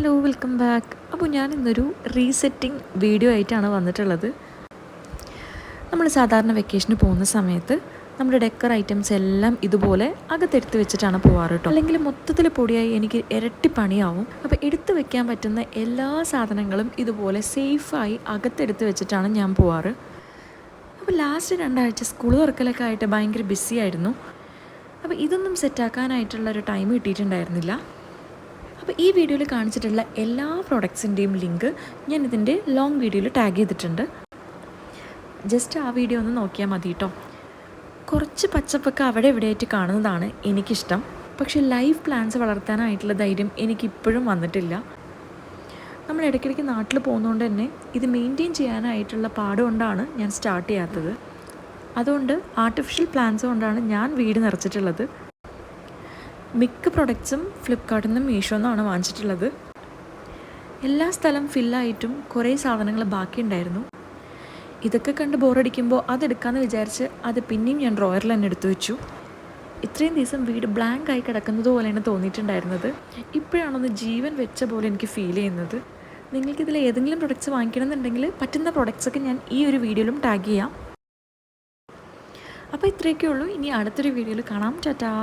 Hello, welcome back. അപ്പോൾ ഞാൻ ഇന്നൊരു റീസെറ്റിംഗ് വീഡിയോ ആയിട്ടാണ് വന്നിട്ടുള്ളത്. നമ്മൾ സാധാരണ വെക്കേഷന് പോകുന്ന സമയത്ത് നമ്മുടെ ഡെക്കർ ഐറ്റംസ് എല്ലാം ഇതുപോലെ അകത്തെടുത്ത് വെച്ചിട്ടാണ് പോകാറ് കേട്ടോ. അല്ലെങ്കിൽ മൊത്തത്തിൽ പൊടിയായി എനിക്ക് ഇരട്ടി പണിയാവും. അപ്പോൾ എടുത്ത് വെക്കാൻ പറ്റുന്ന എല്ലാ സാധനങ്ങളും ഇതുപോലെ സേഫായി അകത്തെടുത്ത് വെച്ചിട്ടാണ് ഞാൻ പോവാറ്. അപ്പോൾ ലാസ്റ്റ് 2 ആഴ്ച സ്കൂൾ തുറക്കലൊക്കെ ആയിട്ട് ഭയങ്കര ബിസി ആയിരുന്നു. അപ്പോൾ ഇതൊന്നും സെറ്റാക്കാനായിട്ടുള്ളൊരു ടൈം കിട്ടിയിട്ടുണ്ടായിരുന്നില്ല. അപ്പോൾ ഈ വീഡിയോയിൽ കാണിച്ചിട്ടുള്ള എല്ലാ പ്രോഡക്ട്സിൻ്റെയും ലിങ്ക് ഞാൻ ഇതിൻ്റെ ലോങ് വീഡിയോയിൽ ടാഗ് ചെയ്തിട്ടുണ്ട്. ജസ്റ്റ് ആ വീഡിയോ ഒന്ന് നോക്കിയാൽ മതി കേട്ടോ. കുറച്ച് പച്ചപ്പൊക്കെ അവിടെ ഇവിടെയായിട്ട് കാണുന്നതാണ് എനിക്കിഷ്ടം. പക്ഷേ ലൈവ് പ്ലാന്റ്സ് വളർത്താനായിട്ടുള്ള ധൈര്യം എനിക്കിപ്പോഴും വന്നിട്ടില്ല. നമ്മൾ ഇടയ്ക്കിടയ്ക്ക് നാട്ടിൽ പോകുന്നതുകൊണ്ട് തന്നെ ഇത് മെയിൻറ്റെയിൻ ചെയ്യാനായിട്ടുള്ള പാടുകൊണ്ടാണ് ഞാൻ സ്റ്റാർട്ട് ചെയ്യാത്തത്. അതുകൊണ്ട് ആർട്ടിഫിഷ്യൽ പ്ലാന്റ്സ് കൊണ്ടാണ് ഞാൻ വീട് നിറച്ചിട്ടുള്ളത്. മിക്ക പ്രൊഡക്ട്സും ഫ്ലിപ്കാർട്ടിൽ നിന്നും മീഷോ നിന്നാണ് വാങ്ങിച്ചിട്ടുള്ളത്. എല്ലാ സ്ഥലം ഫില്ലായിട്ടും കുറേ സാധനങ്ങൾ ബാക്കിയുണ്ടായിരുന്നു. ഇതൊക്കെ കണ്ട് ബോറടിക്കുമ്പോൾ അതെടുക്കാമെന്ന് വിചാരിച്ച് അത് പിന്നെയും ഞാൻ ഡ്രോയറിൽ തന്നെ എടുത്തു വെച്ചു. ഇത്രയും ദിവസം വീട് ബ്ലാങ്ക് ആയി കിടക്കുന്നത് പോലെയാണ് തോന്നിയിട്ടുണ്ടായിരുന്നത്. ഇപ്പോഴാണൊന്ന് ജീവൻ വെച്ച പോലെ എനിക്ക് ഫീൽ ചെയ്യുന്നത്. നിങ്ങൾക്കിതിൽ ഏതെങ്കിലും പ്രൊഡക്ട്സ് വാങ്ങിക്കണമെന്നുണ്ടെങ്കിൽ പറ്റുന്ന പ്രൊഡക്ട്സൊക്കെ ഞാൻ ഈ ഒരു വീഡിയോയിലും ടാഗ് ചെയ്യാം. അപ്പോൾ ഇത്രയൊക്കെ ഉള്ളൂ. ഇനി അടുത്തൊരു വീഡിയോയിൽ കാണാം. ടാറ്റാ.